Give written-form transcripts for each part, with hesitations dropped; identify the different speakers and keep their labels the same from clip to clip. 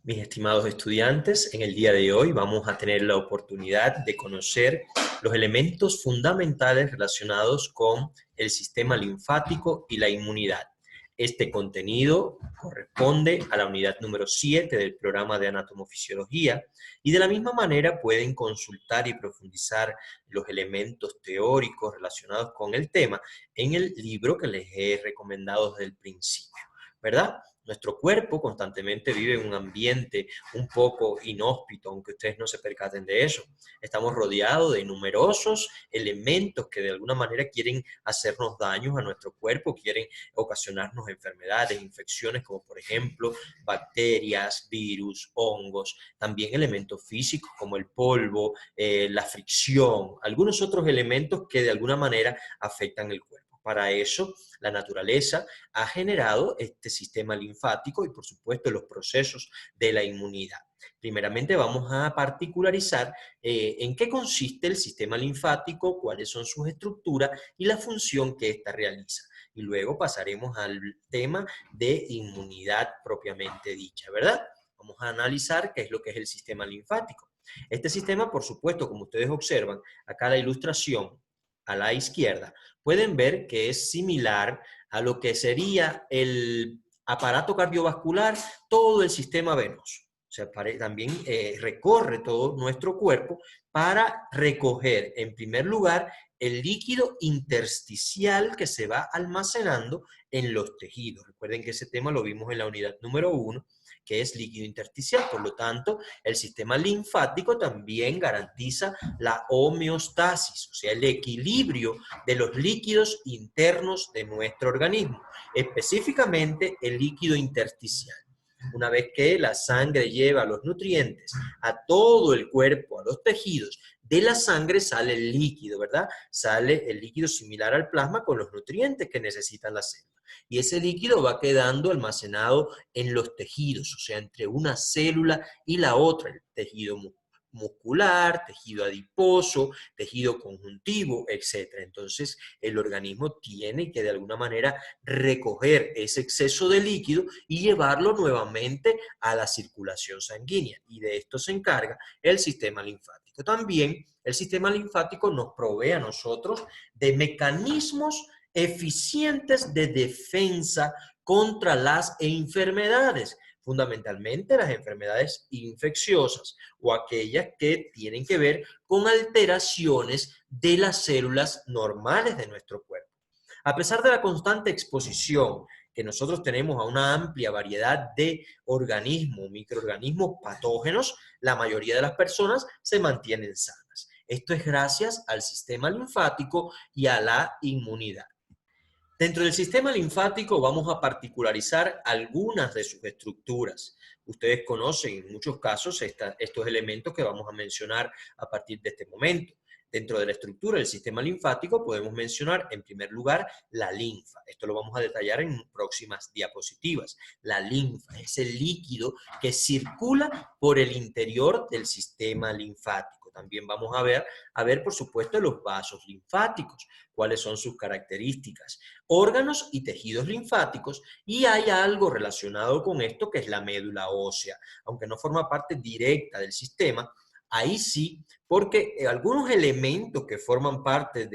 Speaker 1: Mis estimados estudiantes, en el día de hoy vamos a tener la oportunidad de conocer los elementos fundamentales relacionados con el sistema linfático y la inmunidad. Este contenido corresponde a la unidad número 7 del programa de anatomofisiología y de la misma manera pueden consultar y profundizar los elementos teóricos relacionados con el tema en el libro que les he recomendado desde el principio, ¿verdad? Nuestro cuerpo constantemente vive en un ambiente un poco inhóspito, aunque ustedes no se percaten de eso. Estamos rodeados de numerosos elementos que de alguna manera quieren hacernos daños a nuestro cuerpo, quieren ocasionarnos enfermedades, infecciones como por ejemplo bacterias, virus, hongos, también elementos físicos como el polvo, la fricción, algunos otros elementos que de alguna manera afectan el cuerpo. Para eso, la naturaleza ha generado este sistema linfático y, por supuesto, los procesos de la inmunidad. Primeramente vamos a particularizar en qué consiste el sistema linfático, cuáles son sus estructuras y la función que ésta realiza. Y luego pasaremos al tema de inmunidad propiamente dicha, ¿verdad? Vamos a analizar qué es lo que es el sistema linfático. Este sistema, por supuesto, como ustedes observan, acá la ilustración a la izquierda, pueden ver que es similar a lo que sería el aparato cardiovascular, todo el sistema venoso. O sea, también recorre todo nuestro cuerpo para recoger, en primer lugar, el líquido intersticial que se va almacenando en los tejidos. Recuerden que ese tema lo vimos en la unidad número 1, que es líquido intersticial. Por lo tanto, el sistema linfático también garantiza la homeostasis, o sea, el equilibrio de los líquidos internos de nuestro organismo, específicamente el líquido intersticial. Una vez que la sangre lleva los nutrientes a todo el cuerpo, a los tejidos, de la sangre sale el líquido, ¿verdad? Sale el líquido similar al plasma con los nutrientes que necesitan las células. Y ese líquido va quedando almacenado en los tejidos, o sea, entre una célula y la otra, el tejido muscular, tejido adiposo, tejido conjuntivo, etc. Entonces, el organismo tiene que de alguna manera recoger ese exceso de líquido y llevarlo nuevamente a la circulación sanguínea. Y de esto se encarga el sistema linfático. También el sistema linfático nos provee a nosotros de mecanismos eficientes de defensa contra las enfermedades, fundamentalmente las enfermedades infecciosas o aquellas que tienen que ver con alteraciones de las células normales de nuestro cuerpo. A pesar de la constante exposición que nosotros tenemos a una amplia variedad de organismos, microorganismos patógenos, la mayoría de las personas se mantienen sanas. Esto es gracias al sistema linfático y a la inmunidad. Dentro del sistema linfático vamos a particularizar algunas de sus estructuras. Ustedes conocen en muchos casos estos elementos que vamos a mencionar a partir de este momento. Dentro de la estructura del sistema linfático podemos mencionar en primer lugar la linfa. Esto lo vamos a detallar en próximas diapositivas. La linfa es el líquido que circula por el interior del sistema linfático. También vamos a ver por supuesto los vasos linfáticos, cuáles son sus características, órganos y tejidos linfáticos, y hay algo relacionado con esto que es la médula ósea, aunque no forma parte directa del sistema, ahí sí, porque algunos elementos que forman parte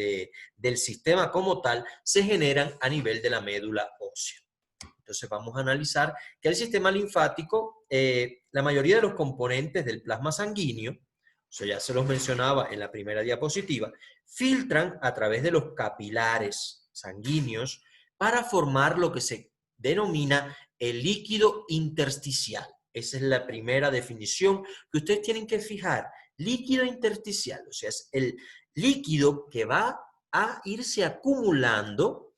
Speaker 1: del sistema como tal se generan a nivel de la médula ósea. Entonces vamos a analizar que el sistema linfático, la mayoría de los componentes del plasma sanguíneo, o sea, ya se los mencionaba en la primera diapositiva, filtran a través de los capilares sanguíneos para formar lo que se denomina el líquido intersticial. Esa es la primera definición que ustedes tienen que fijar. Líquido intersticial, o sea, es el líquido que va a irse acumulando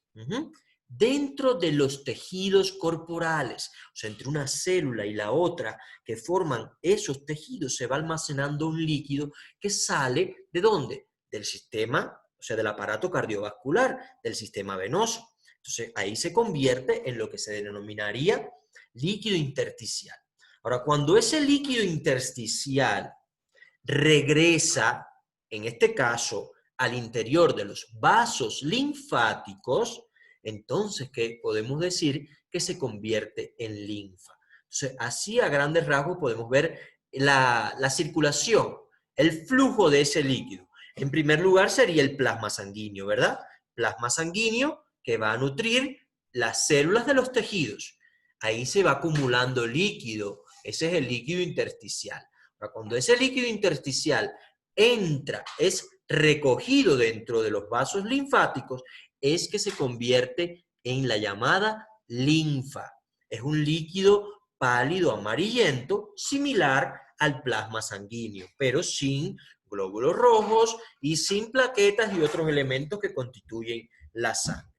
Speaker 1: dentro de los tejidos corporales. O sea, entre una célula y la otra que forman esos tejidos se va almacenando un líquido que sale ¿de dónde? Del sistema, o sea, del aparato cardiovascular, del sistema venoso. Entonces, ahí se convierte en lo que se denominaría líquido intersticial. Ahora, cuando ese líquido intersticial regresa, en este caso, al interior de los vasos linfáticos, entonces, ¿qué podemos decir? Que se convierte en linfa. Entonces, así a grandes rasgos podemos ver la circulación, el flujo de ese líquido. En primer lugar sería el plasma sanguíneo, ¿verdad? Plasma sanguíneo que va a nutrir las células de los tejidos. Ahí se va acumulando líquido, ese es el líquido intersticial. Ahora, cuando ese líquido intersticial entra, es recogido dentro de los vasos linfáticos, es que se convierte en la llamada linfa. Es un líquido pálido amarillento, similar al plasma sanguíneo, pero sin glóbulos rojos y sin plaquetas y otros elementos que constituyen la sangre.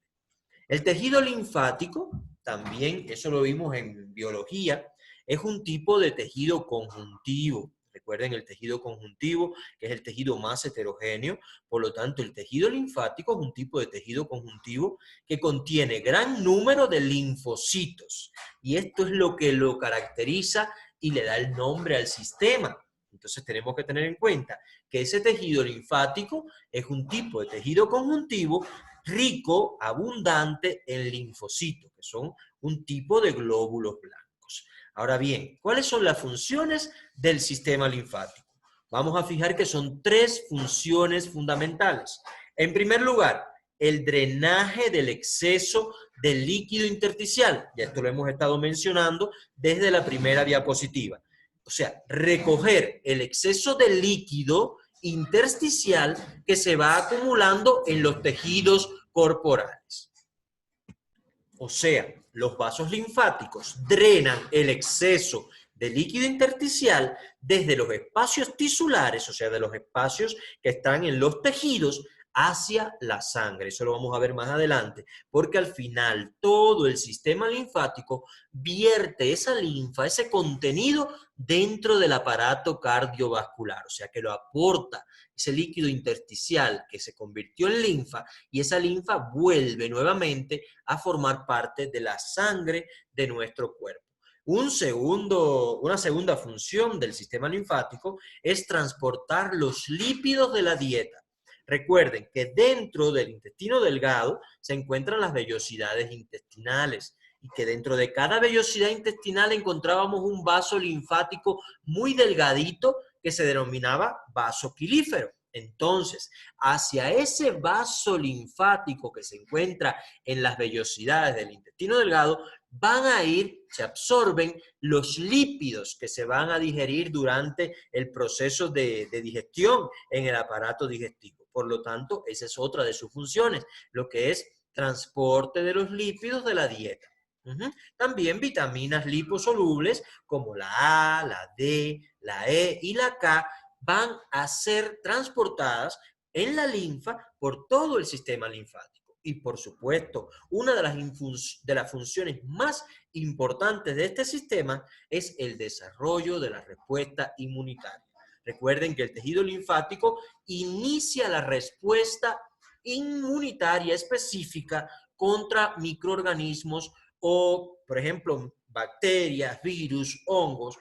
Speaker 1: El tejido linfático, también, eso lo vimos en biología, es un tipo de tejido conjuntivo. Recuerden el tejido conjuntivo, que es el tejido más heterogéneo. Por lo tanto, el tejido linfático es un tipo de tejido conjuntivo que contiene gran número de linfocitos. Y esto es lo que lo caracteriza y le da el nombre al sistema. Entonces tenemos que tener en cuenta que ese tejido linfático es un tipo de tejido conjuntivo rico, abundante en linfocitos, que son un tipo de glóbulos blancos. Ahora bien, ¿cuáles son las funciones del sistema linfático? Vamos a fijar que son 3 funciones fundamentales. En primer lugar, el drenaje del exceso del líquido intersticial. Ya esto lo hemos estado mencionando desde la primera diapositiva. O sea, recoger el exceso de líquido intersticial que se va acumulando en los tejidos corporales. O sea, los vasos linfáticos drenan el exceso de líquido intersticial desde los espacios tisulares, o sea, de los espacios que están en los tejidos, hacia la sangre. Eso lo vamos a ver más adelante, porque al final todo el sistema linfático vierte esa linfa, ese contenido dentro del aparato cardiovascular, o sea, que lo aporta ese líquido intersticial que se convirtió en linfa, y esa linfa vuelve nuevamente a formar parte de la sangre de nuestro cuerpo. Una segunda función del sistema linfático es transportar los lípidos de la dieta. Recuerden que dentro del intestino delgado se encuentran las vellosidades intestinales y que dentro de cada vellosidad intestinal encontrábamos un vaso linfático muy delgadito que se denominaba vaso quilífero. Entonces, hacia ese vaso linfático que se encuentra en las vellosidades del intestino delgado, van a ir, se absorben los lípidos que se van a digerir durante el proceso de digestión en el aparato digestivo. Por lo tanto, esa es otra de sus funciones, lo que es transporte de los lípidos de la dieta. También vitaminas liposolubles como la A, la D, la E y la K van a ser transportadas en la linfa por todo el sistema linfático. Y por supuesto, una de las funciones más importantes de este sistema es el desarrollo de la respuesta inmunitaria. Recuerden que el tejido linfático inicia la respuesta inmunitaria específica contra microorganismos o, por ejemplo, bacterias, virus, hongos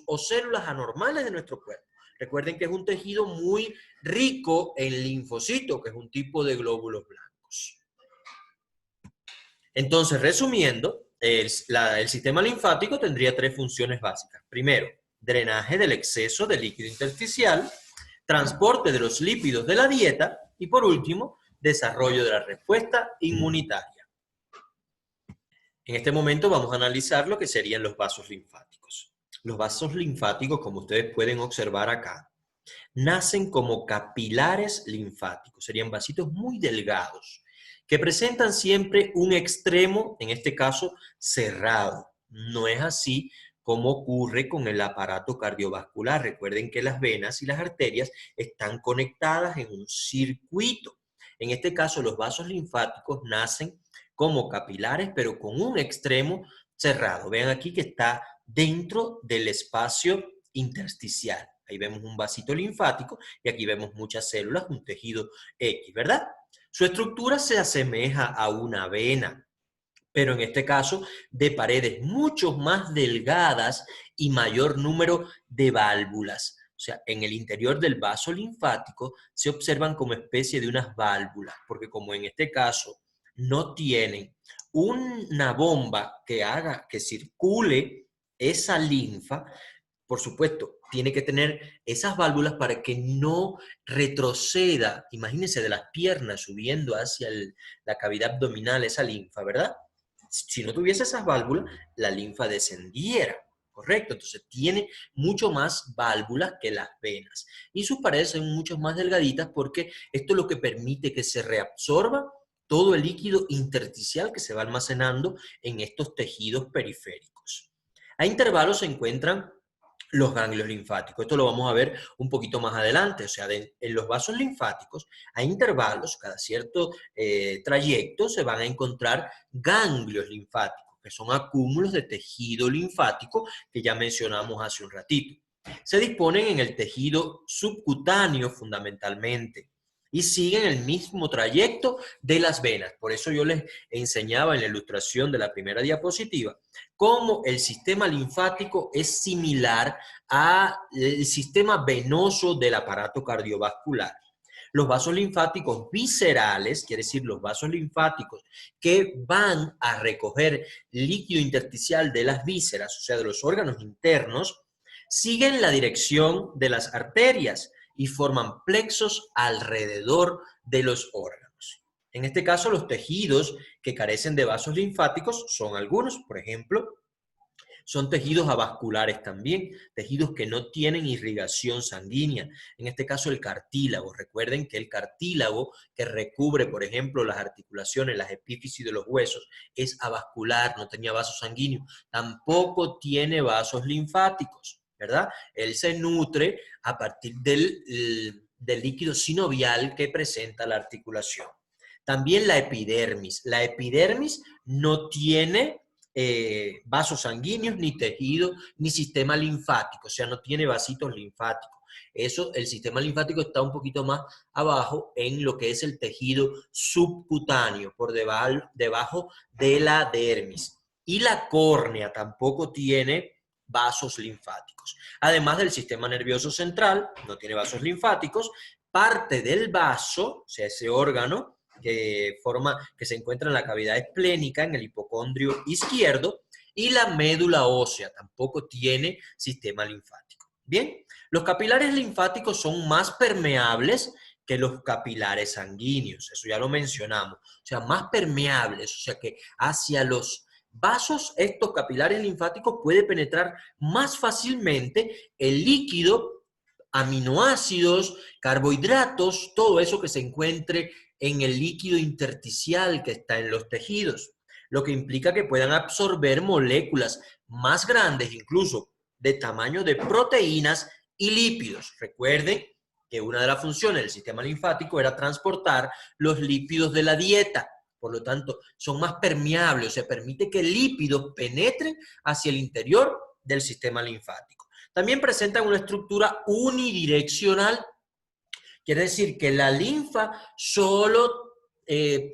Speaker 1: o células anormales de nuestro cuerpo. Recuerden que es un tejido muy rico en linfocitos, que es un tipo de glóbulos blancos. Entonces, resumiendo, el sistema linfático tendría 3 funciones básicas. Primero, drenaje del exceso de líquido intersticial, transporte de los lípidos de la dieta y, por último, desarrollo de la respuesta inmunitaria. En este momento vamos a analizar lo que serían los vasos linfáticos. Los vasos linfáticos, como ustedes pueden observar acá, nacen como capilares linfáticos. Serían vasitos muy delgados, que presentan siempre un extremo, en este caso, cerrado. No es así como ocurre con el aparato cardiovascular. Recuerden que las venas y las arterias están conectadas en un circuito. En este caso, los vasos linfáticos nacen como capilares, pero con un extremo cerrado. Vean aquí que está dentro del espacio intersticial. Ahí vemos un vasito linfático y aquí vemos muchas células, un tejido X, ¿verdad? Su estructura se asemeja a una vena, pero en este caso de paredes mucho más delgadas y mayor número de válvulas. O sea, en el interior del vaso linfático se observan como especie de unas válvulas, porque como en este caso no tienen una bomba que haga que circule esa linfa, por supuesto, tiene que tener esas válvulas para que no retroceda. Imagínense de las piernas subiendo hacia la cavidad abdominal esa linfa, ¿verdad? Si no tuviese esas válvulas, la linfa descendiera, ¿correcto? Entonces tiene mucho más válvulas que las venas. Y sus paredes son mucho más delgaditas porque esto es lo que permite que se reabsorba todo el líquido intersticial que se va almacenando en estos tejidos periféricos. A intervalos se encuentran los ganglios linfáticos. Esto lo vamos a ver un poquito más adelante. O sea, en los vasos linfáticos, a intervalos, cada cierto trayecto, se van a encontrar ganglios linfáticos, que son acúmulos de tejido linfático que ya mencionamos hace un ratito. Se disponen en el tejido subcutáneo fundamentalmente y siguen el mismo trayecto de las venas. Por eso yo les enseñaba en la ilustración de la primera diapositiva cómo el sistema linfático es similar al sistema venoso del aparato cardiovascular. Los vasos linfáticos viscerales, quiere decir los vasos linfáticos que van a recoger líquido intersticial de las vísceras, o sea, de los órganos internos, siguen la dirección de las arterias y forman plexos alrededor de los órganos. En este caso, los tejidos que carecen de vasos linfáticos son algunos, por ejemplo, son tejidos avasculares también, tejidos que no tienen irrigación sanguínea. En este caso, el cartílago. Recuerden que el cartílago que recubre, por ejemplo, las articulaciones, las epífisis de los huesos, es avascular, no tenía vasos sanguíneos. Tampoco tiene vasos linfáticos, ¿verdad? Él se nutre a partir del líquido sinovial que presenta la articulación. También la epidermis. La epidermis no tiene vasos sanguíneos, ni tejido, ni sistema linfático, o sea, no tiene vasitos linfáticos. Eso, el sistema linfático está un poquito más abajo en lo que es el tejido subcutáneo, por debajo de la dermis. Y la córnea tampoco tiene vasos linfáticos. Además del sistema nervioso central, no tiene vasos linfáticos, parte del vaso, o sea, ese órgano, que se encuentra en la cavidad esplénica, en el hipocondrio izquierdo, y la médula ósea tampoco tiene sistema linfático. Bien, los capilares linfáticos son más permeables que los capilares sanguíneos, eso ya lo mencionamos, o sea, más permeables, o sea que hacia los vasos, estos capilares linfáticos puede penetrar más fácilmente el líquido, aminoácidos, carbohidratos, todo eso que se encuentre en el líquido intersticial que está en los tejidos, lo que implica que puedan absorber moléculas más grandes, incluso de tamaño de proteínas y lípidos. Recuerden que una de las funciones del sistema linfático era transportar los lípidos de la dieta. Por lo tanto, son más permeables, o sea, permite que lípidos penetren hacia el interior del sistema linfático. También presentan una estructura unidireccional. Quiere decir que la linfa solo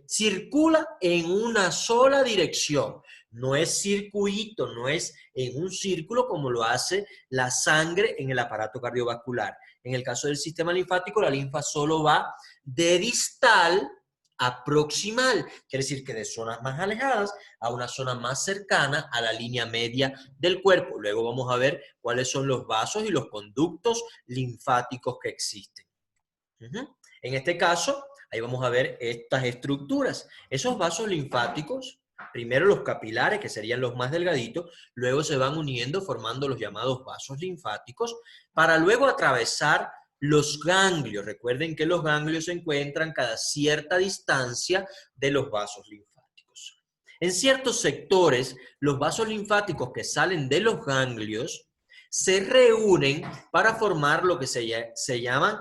Speaker 1: circula en una sola dirección. No es circuito, no es en un círculo como lo hace la sangre en el aparato cardiovascular. En el caso del sistema linfático, la linfa solo va de distal a proximal. Quiere decir que de zonas más alejadas a una zona más cercana a la línea media del cuerpo. Luego vamos a ver cuáles son los vasos y los conductos linfáticos que existen. En este caso, ahí vamos a ver estas estructuras. Esos vasos linfáticos, primero los capilares, que serían los más delgaditos, luego se van uniendo formando los llamados vasos linfáticos, para luego atravesar los ganglios. Recuerden que los ganglios se encuentran cada cierta distancia de los vasos linfáticos. En ciertos sectores, los vasos linfáticos que salen de los ganglios se reúnen para formar lo que se llaman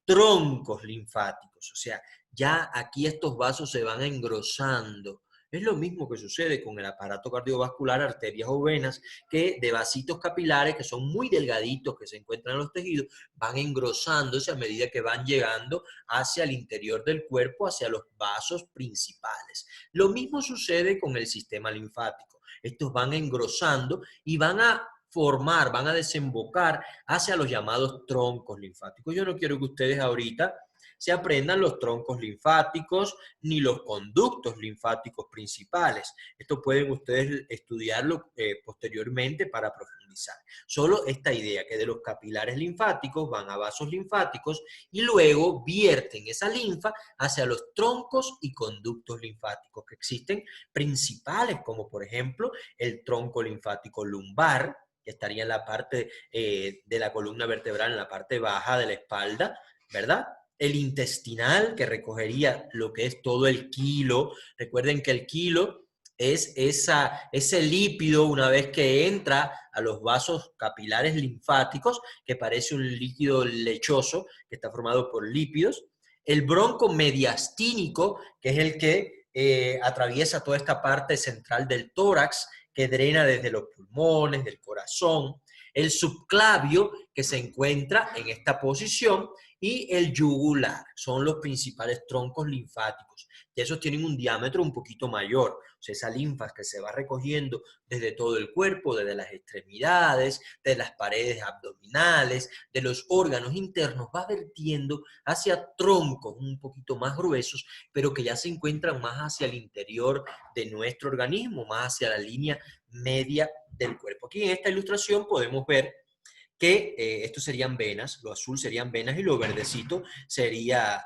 Speaker 1: troncos linfáticos, o sea, ya aquí estos vasos se van engrosando. Es lo mismo que sucede con el aparato cardiovascular, arterias o venas, que de vasitos capilares que son muy delgaditos, que se encuentran en los tejidos, van engrosándose a medida que van llegando hacia el interior del cuerpo, hacia los vasos principales. Lo mismo sucede con el sistema linfático. Estos van engrosando y van a desembocar hacia los llamados troncos linfáticos. Yo no quiero que ustedes ahorita se aprendan los troncos linfáticos ni los conductos linfáticos principales. Esto pueden ustedes estudiarlo posteriormente para profundizar. Solo esta idea, que de los capilares linfáticos van a vasos linfáticos y luego vierten esa linfa hacia los troncos y conductos linfáticos que existen principales, como por ejemplo el tronco linfático lumbar, que estaría en la parte de la columna vertebral, en la parte baja de la espalda, ¿verdad? El intestinal, que recogería lo que es todo el quilo. Recuerden que el quilo es ese lípido, una vez que entra a los vasos capilares linfáticos, que parece un líquido lechoso, que está formado por lípidos. El bronco mediastínico, que es el que atraviesa toda esta parte central del tórax, que drena desde los pulmones, del corazón. El subclavio, que se encuentra en esta posición, y el yugular. Son los principales troncos linfáticos. Y esos tienen un diámetro un poquito mayor. O sea, esa linfa que se va recogiendo desde todo el cuerpo, desde las extremidades, de las paredes abdominales, de los órganos internos, va vertiendo hacia troncos un poquito más gruesos, pero que ya se encuentran más hacia el interior de nuestro organismo, más hacia la línea media del cuerpo. Aquí en esta ilustración podemos ver que estos serían venas, lo azul serían venas y lo verdecito sería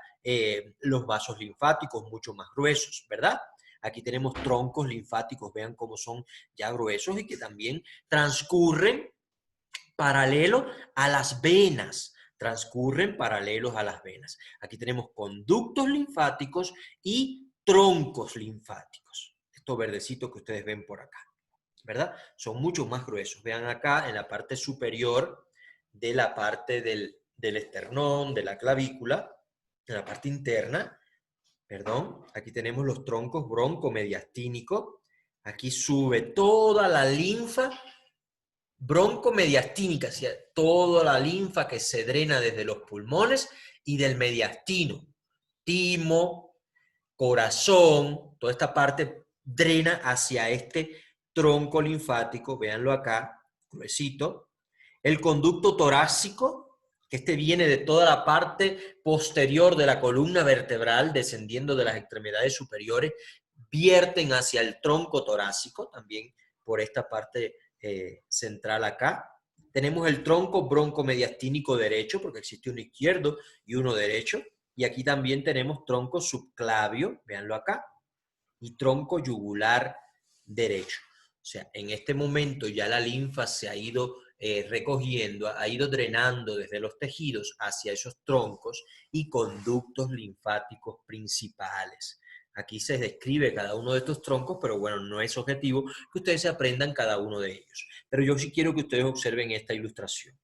Speaker 1: los vasos linfáticos mucho más gruesos, ¿verdad? Aquí tenemos troncos linfáticos, vean cómo son ya gruesos y que también transcurren paralelo a las venas, transcurren paralelos a las venas. Aquí tenemos conductos linfáticos y troncos linfáticos. Estos verdecitos que ustedes ven por acá, ¿verdad? Son mucho más gruesos. Vean acá en la parte superior de la parte del esternón, de la clavícula, en la parte interna, perdón, aquí tenemos los troncos broncomediastínicos. Aquí sube toda la linfa broncomediastínica, o sea, toda la linfa que se drena desde los pulmones y del mediastino. Timo, corazón, toda esta parte drena hacia este tronco linfático, véanlo acá, gruesito. El conducto torácico, que este viene de toda la parte posterior de la columna vertebral, descendiendo de las extremidades superiores, vierten hacia el tronco torácico, también por esta parte central acá. Tenemos el tronco broncomediastínico derecho, porque existe uno izquierdo y uno derecho. Y aquí también tenemos tronco subclavio, véanlo acá, y tronco yugular derecho. O sea, en este momento ya la linfa se ha ido recogiendo, ha ido drenando desde los tejidos hacia esos troncos y conductos linfáticos principales. Aquí se describe cada uno de estos troncos, pero bueno, no es objetivo que ustedes se aprendan cada uno de ellos. Pero yo sí quiero que ustedes observen esta ilustración.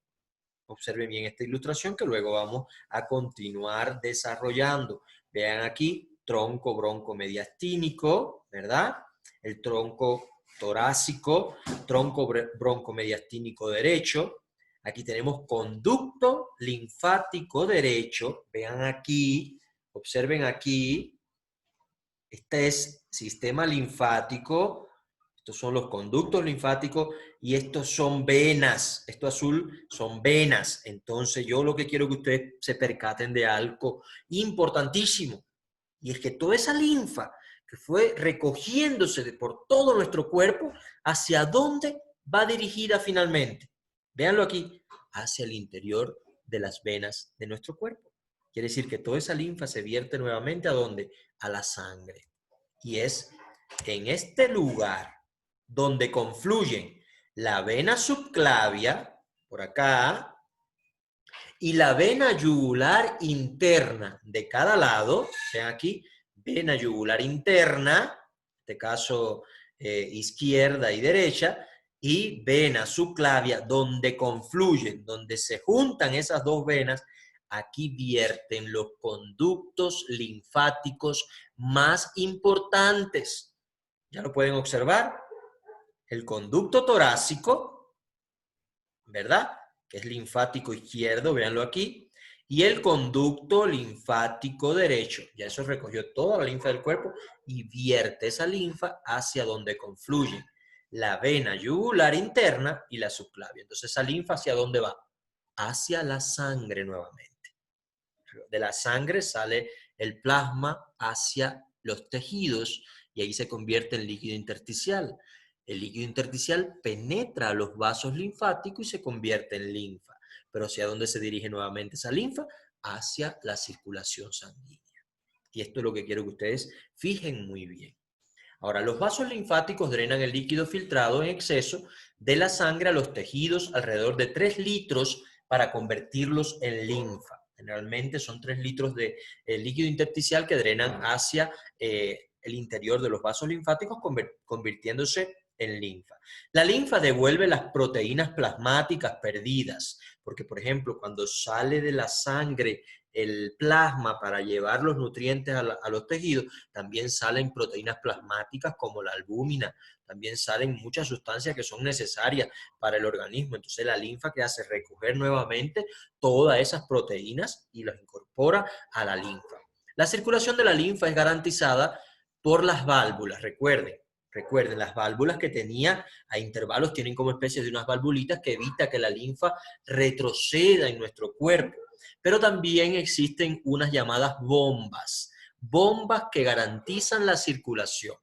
Speaker 1: Observen bien esta ilustración que luego vamos a continuar desarrollando. Vean aquí, tronco broncomediastínico, ¿verdad? El tronco torácico, tronco broncomediastínico derecho. Aquí tenemos conducto linfático derecho. Vean aquí, observen aquí. Este es sistema linfático. Estos son los conductos linfáticos y estos son venas. Esto azul son venas. Entonces yo lo que quiero que ustedes se percaten de algo importantísimo. Y es que toda esa linfa que fue recogiéndose por todo nuestro cuerpo, ¿hacia dónde va dirigida finalmente? Véanlo aquí, hacia el interior de las venas de nuestro cuerpo. Quiere decir que toda esa linfa se vierte nuevamente ¿a dónde? A la sangre. Y es en este lugar donde confluyen la vena subclavia, por acá, y la vena yugular interna de cada lado. Vean aquí, vena yugular interna, en este caso izquierda y derecha, y vena subclavia, donde confluyen, donde se juntan esas dos venas. Aquí vierten los conductos linfáticos más importantes. Ya lo pueden observar. El conducto torácico, ¿verdad? Que es linfático izquierdo, véanlo aquí, y el conducto linfático derecho. Ya eso recogió toda la linfa del cuerpo y vierte esa linfa hacia donde confluyen la vena yugular interna y la subclavia. Entonces esa linfa ¿hacia dónde va? Hacia la sangre nuevamente. de la sangre sale el plasma hacia los tejidos y ahí se convierte en líquido intersticial. El líquido intersticial penetra los vasos linfáticos y se convierte en linfa. Pero ¿hacia dónde se dirige nuevamente esa linfa? Hacia la circulación sanguínea. Y esto es lo que quiero que ustedes fijen muy bien. Ahora, los vasos linfáticos drenan el líquido filtrado en exceso de la sangre a los tejidos, alrededor de 3 litros, para convertirlos en linfa. Generalmente son 3 litros de líquido intersticial que drenan hacia el interior de los vasos linfáticos, convirtiéndose en linfa. La linfa devuelve las proteínas plasmáticas perdidas, porque por ejemplo, cuando sale de la sangre el plasma para llevar los nutrientes a los tejidos, también salen proteínas plasmáticas como la albúmina, también salen muchas sustancias que son necesarias para el organismo. Entonces la linfa que hace recoger nuevamente todas esas proteínas y las incorpora a la linfa. La circulación de la linfa es garantizada por las válvulas, recuerden, las válvulas que tenía a intervalos tienen como especie de unas valvulitas que evita que la linfa retroceda en nuestro cuerpo. Pero también existen unas llamadas bombas que garantizan la circulación.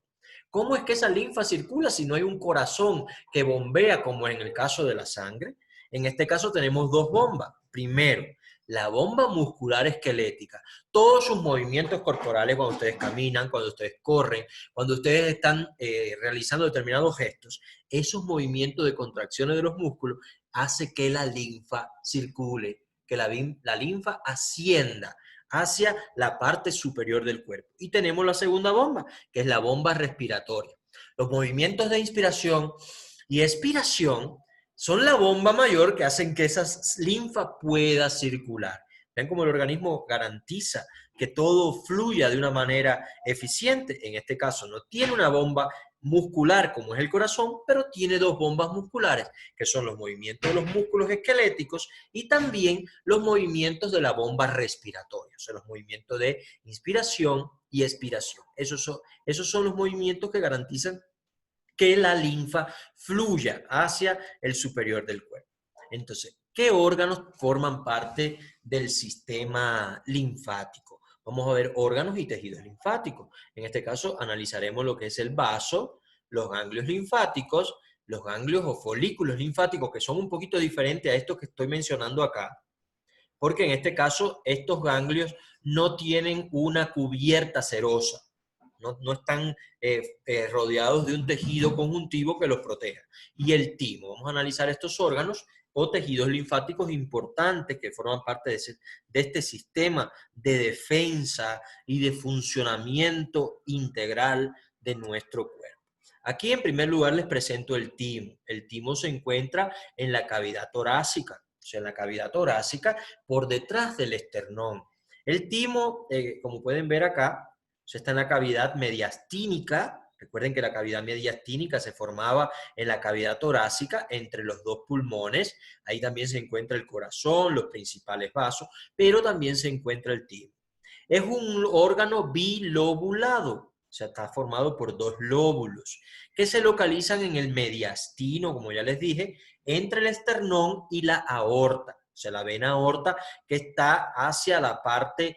Speaker 1: ¿Cómo es que esa linfa circula si no hay un corazón que bombea como en el caso de la sangre? En este caso tenemos 2 bombas. Primero, la bomba muscular esquelética. Todos sus movimientos corporales cuando ustedes caminan, cuando ustedes corren, cuando ustedes están realizando determinados gestos, esos movimientos de contracciones de los músculos hace que la linfa circule, que la linfa ascienda hacia la parte superior del cuerpo. Y tenemos la segunda bomba, que es la bomba respiratoria. Los movimientos de inspiración y expiración son la bomba mayor que hacen que esa linfa pueda circular. Vean cómo el organismo garantiza que todo fluya de una manera eficiente. En este caso no tiene una bomba muscular como es el corazón, pero tiene 2 bombas musculares, que son los movimientos de los músculos esqueléticos y también los movimientos de la bomba respiratoria, o sea, los movimientos de inspiración y expiración. Esos son los movimientos que garantizan que la linfa fluya hacia el superior del cuerpo. Entonces, ¿qué órganos forman parte del sistema linfático? Vamos a ver órganos y tejidos linfáticos. En este caso, analizaremos lo que es el vaso, los ganglios linfáticos, los ganglios o folículos linfáticos, que son un poquito diferentes a estos que estoy mencionando acá, porque en este caso estos ganglios no tienen una cubierta serosa, no están rodeados de un tejido conjuntivo que los proteja. Y el timo, vamos a analizar estos órganos o tejidos linfáticos importantes que forman parte de este sistema de defensa y de funcionamiento integral de nuestro cuerpo. Aquí en primer lugar les presento el timo. El timo se encuentra en la cavidad torácica, o sea, en la cavidad torácica por detrás del esternón. El timo, como pueden ver acá, está en la cavidad mediastínica. Recuerden que la cavidad mediastínica se formaba en la cavidad torácica entre los 2 pulmones. Ahí también se encuentra el corazón, los principales vasos, pero también se encuentra el timo. Es un órgano bilobulado, o sea, está formado por 2 lóbulos que se localizan en el mediastino, como ya les dije, entre el esternón y la aorta, o sea, la vena aorta que está hacia la parte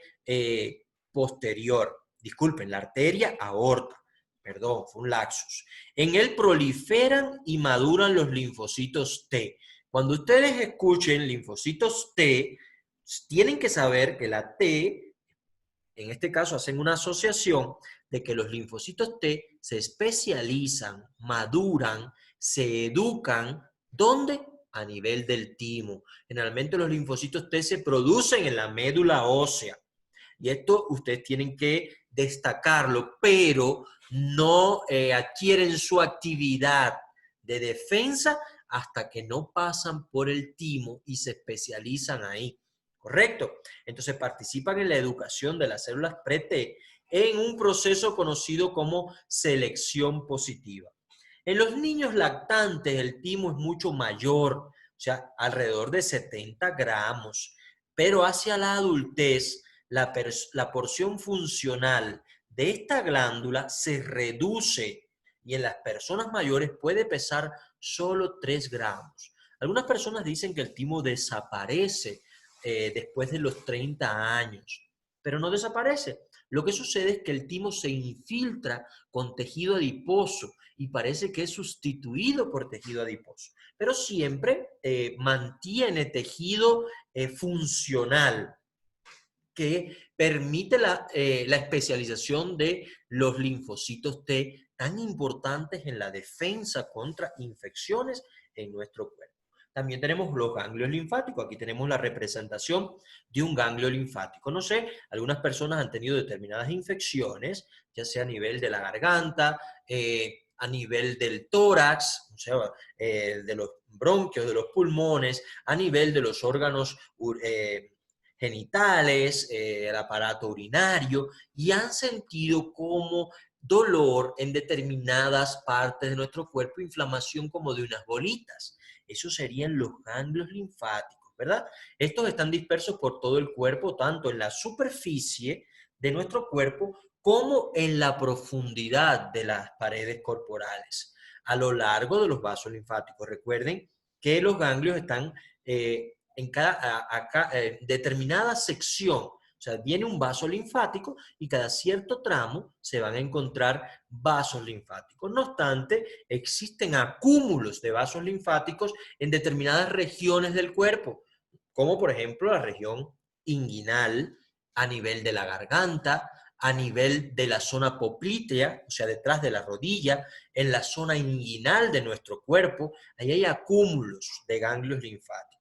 Speaker 1: posterior. Disculpen, la arteria aorta. Perdón, fue un lapsus. En él proliferan y maduran los linfocitos T. Cuando ustedes escuchen linfocitos T, tienen que saber que la T, en este caso, hacen una asociación de que los linfocitos T se especializan, maduran, se educan, ¿dónde? A nivel del timo. Generalmente los linfocitos T se producen en la médula ósea. Y esto ustedes tienen que destacarlo, pero no adquieren su actividad de defensa hasta que no pasan por el timo y se especializan ahí. ¿Correcto? Entonces participan en la educación de las células pre-T en un proceso conocido como selección positiva. En los niños lactantes el timo es mucho mayor, o sea, alrededor de 70 gramos, pero hacia la adultez la porción funcional de esta glándula se reduce y en las personas mayores puede pesar solo 3 gramos. Algunas personas dicen que el timo desaparece después de los 30 años, pero no desaparece. Lo que sucede es que el timo se infiltra con tejido adiposo y parece que es sustituido por tejido adiposo, pero siempre mantiene tejido funcional que permite la especialización de los linfocitos T, tan importantes en la defensa contra infecciones en nuestro cuerpo. También tenemos los ganglios linfáticos. Aquí tenemos la representación de un ganglio linfático. No sé, algunas personas han tenido determinadas infecciones, ya sea a nivel de la garganta, a nivel del tórax, o sea, de los bronquios, de los pulmones, a nivel de los órganos genitales, el aparato urinario, y han sentido como dolor en determinadas partes de nuestro cuerpo, inflamación como de unas bolitas. Esos serían los ganglios linfáticos, ¿verdad? Estos están dispersos por todo el cuerpo, tanto en la superficie de nuestro cuerpo como en la profundidad de las paredes corporales, a lo largo de los vasos linfáticos. Recuerden que los ganglios están en determinada sección. O sea, viene un vaso linfático y cada cierto tramo se van a encontrar vasos linfáticos. No obstante, existen acúmulos de vasos linfáticos en determinadas regiones del cuerpo, como por ejemplo la región inguinal, a nivel de la garganta, a nivel de la zona poplítea, o sea, detrás de la rodilla, en la zona inguinal de nuestro cuerpo, ahí hay acúmulos de ganglios linfáticos.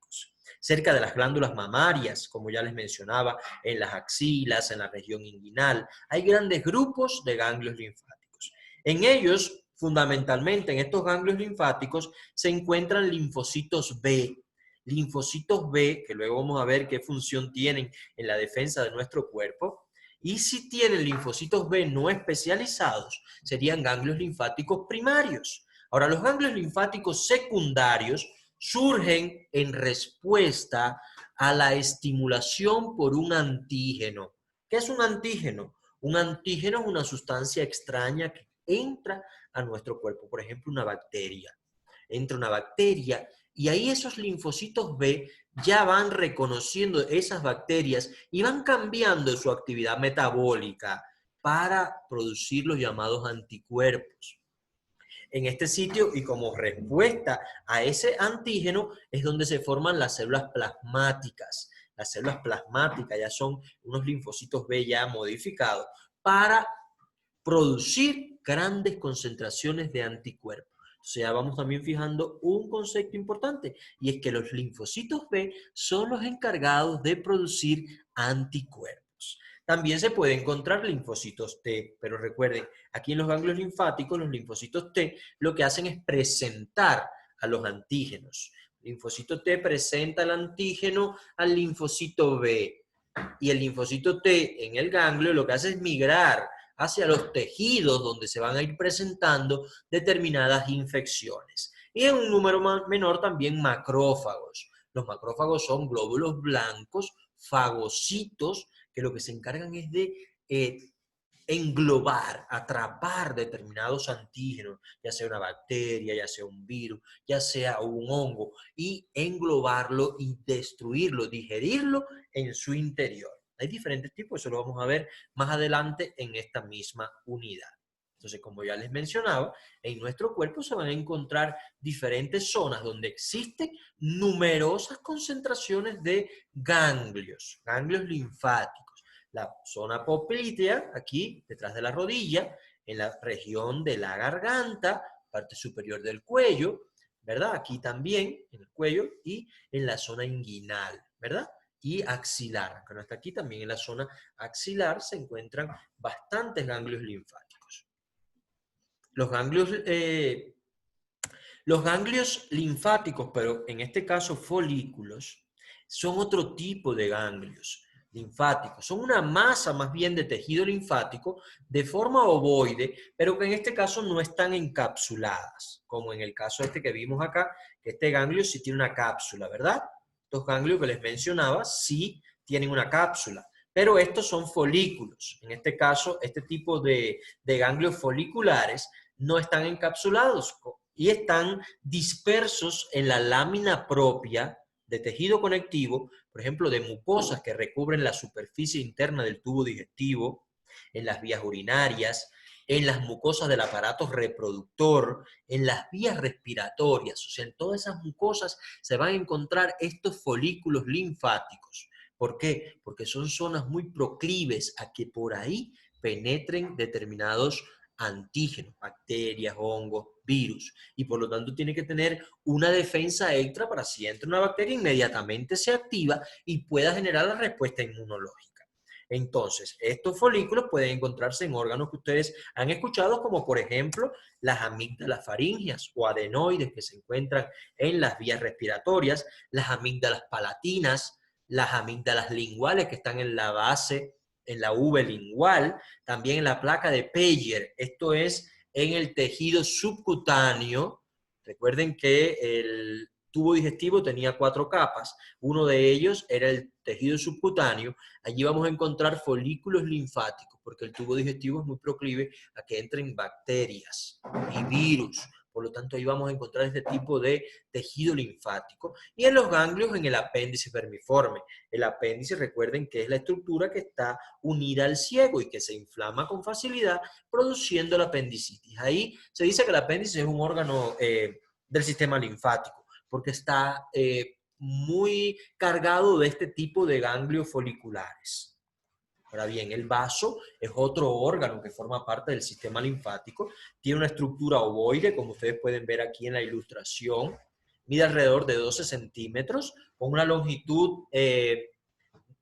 Speaker 1: Cerca de las glándulas mamarias, como ya les mencionaba, en las axilas, en la región inguinal, hay grandes grupos de ganglios linfáticos. En ellos, fundamentalmente en estos ganglios linfáticos, se encuentran linfocitos B. Linfocitos B, que luego vamos a ver qué función tienen en la defensa de nuestro cuerpo. Y si tienen linfocitos B no especializados, serían ganglios linfáticos primarios. Ahora, los ganglios linfáticos secundarios surgen en respuesta a la estimulación por un antígeno. ¿Qué es un antígeno? Un antígeno es una sustancia extraña que entra a nuestro cuerpo, por ejemplo, una bacteria. Entra una bacteria y ahí esos linfocitos B ya van reconociendo esas bacterias y van cambiando su actividad metabólica para producir los llamados anticuerpos. En este sitio y como respuesta a ese antígeno es donde se forman las células plasmáticas. Las células plasmáticas ya son unos linfocitos B ya modificados para producir grandes concentraciones de anticuerpos. O sea, vamos también fijando un concepto importante, y es que los linfocitos B son los encargados de producir anticuerpos. También se puede encontrar linfocitos T, pero recuerden, aquí en los ganglios linfáticos, los linfocitos T lo que hacen es presentar a los antígenos. El linfocito T presenta el antígeno al linfocito B, y el linfocito T en el ganglio lo que hace es migrar hacia los tejidos donde se van a ir presentando determinadas infecciones. Y en un número menor también macrófagos. Los macrófagos son glóbulos blancos, fagocitos, que lo que se encargan es de englobar, atrapar determinados antígenos, ya sea una bacteria, ya sea un virus, ya sea un hongo, y englobarlo y destruirlo, digerirlo en su interior. Hay diferentes tipos, eso lo vamos a ver más adelante en esta misma unidad. Entonces, como ya les mencionaba, en nuestro cuerpo se van a encontrar diferentes zonas donde existen numerosas concentraciones de ganglios, ganglios linfáticos. La zona poplítea, aquí, detrás de la rodilla, en la región de la garganta, parte superior del cuello, ¿verdad? Aquí también, en el cuello, y en la zona inguinal, ¿verdad? Y axilar, aunque no está aquí, también en la zona axilar se encuentran bastantes ganglios linfáticos. Los ganglios linfáticos, pero en este caso folículos, son otro tipo de ganglios linfáticos. Son una masa más bien de tejido linfático de forma ovoide, pero que en este caso no están encapsuladas, como en el caso este que vimos acá, que este ganglio sí tiene una cápsula, ¿verdad? Estos ganglios que les mencionaba sí tienen una cápsula, pero estos son folículos. En este caso, este tipo de ganglios foliculares no están encapsulados y están dispersos en la lámina propia de tejido conectivo, por ejemplo, de mucosas que recubren la superficie interna del tubo digestivo, en las vías urinarias, en las mucosas del aparato reproductor, en las vías respiratorias, o sea, en todas esas mucosas se van a encontrar estos folículos linfáticos. ¿Por qué? Porque son zonas muy proclives a que por ahí penetren determinados antígenos, bacterias, hongos, virus, y por lo tanto tiene que tener una defensa extra para si entra una bacteria inmediatamente se activa y pueda generar la respuesta inmunológica. Entonces, estos folículos pueden encontrarse en órganos que ustedes han escuchado, como por ejemplo las amígdalas faringias o adenoides que se encuentran en las vías respiratorias, las amígdalas palatinas, las amígdalas linguales que están en la base, en la V lingual, también en la placa de Peyer, esto es en el tejido subcutáneo. Recuerden que el tubo digestivo tenía 4 capas, uno de ellos era el tejido subcutáneo. Allí vamos a encontrar folículos linfáticos, porque el tubo digestivo es muy proclive a que entren bacterias y virus. Por lo tanto, ahí vamos a encontrar este tipo de tejido linfático. Y en los ganglios, en el apéndice vermiforme. El apéndice, recuerden que es la estructura que está unida al ciego y que se inflama con facilidad, produciendo la apendicitis. Ahí se dice que el apéndice es un órgano del sistema linfático, porque está muy cargado de este tipo de ganglios foliculares. Ahora bien, el vaso es otro órgano que forma parte del sistema linfático. Tiene una estructura ovoide, como ustedes pueden ver aquí en la ilustración. Mide alrededor de 12 centímetros, con una longitud de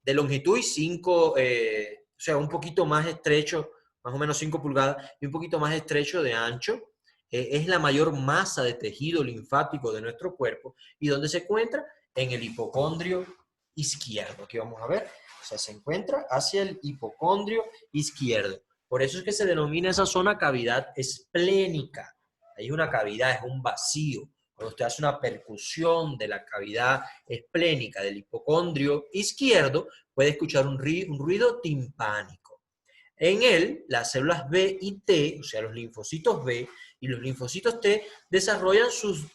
Speaker 1: longitud y 5, o sea, un poquito más estrecho, más o menos 5 pulgadas, y un poquito más estrecho de ancho. Es la mayor masa de tejido linfático de nuestro cuerpo y donde se encuentra en el hipocondrio izquierdo. Aquí vamos a ver, o sea, se encuentra hacia el hipocondrio izquierdo. Por eso es que se denomina esa zona cavidad esplénica. Hay una cavidad, es un vacío. Cuando usted hace una percusión de la cavidad esplénica del hipocondrio izquierdo, puede escuchar un ruido timpánico. En él, las células B y T, o sea, los linfocitos B y los linfocitos T, desarrollan sus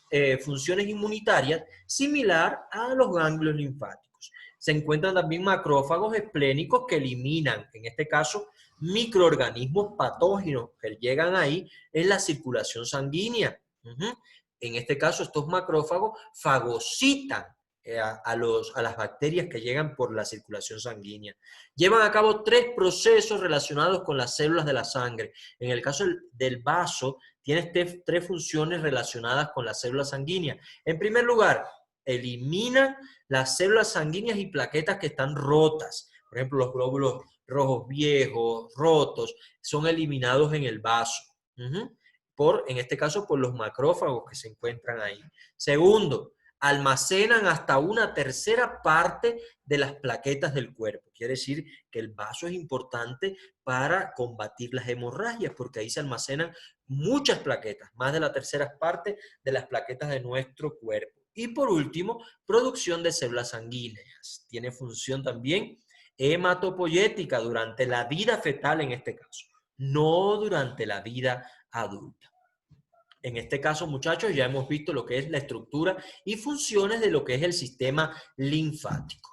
Speaker 1: funciones inmunitarias similar a los ganglios linfáticos. Se encuentran también macrófagos esplénicos que eliminan, en este caso, microorganismos patógenos que llegan ahí en la circulación sanguínea. En este caso, estos macrófagos fagocitan a las bacterias que llegan por la circulación sanguínea. Llevan a cabo 3 procesos relacionados con las células de la sangre. En el caso del vaso, tiene 3 funciones relacionadas con las células sanguíneas. En primer lugar, eliminan las células sanguíneas y plaquetas que están rotas. Por ejemplo, los glóbulos rojos viejos, rotos, son eliminados en el vaso. En este caso, por los macrófagos que se encuentran ahí. Segundo, almacenan hasta una tercera parte de las plaquetas del cuerpo. Quiere decir que el vaso es importante para combatir las hemorragias, porque ahí se almacenan muchas plaquetas, más de la tercera parte de las plaquetas de nuestro cuerpo. Y por último, producción de células sanguíneas. Tiene función también hematopoyética durante la vida fetal en este caso, no durante la vida adulta. En este caso, muchachos, ya hemos visto lo que es la estructura y funciones de lo que es el sistema linfático.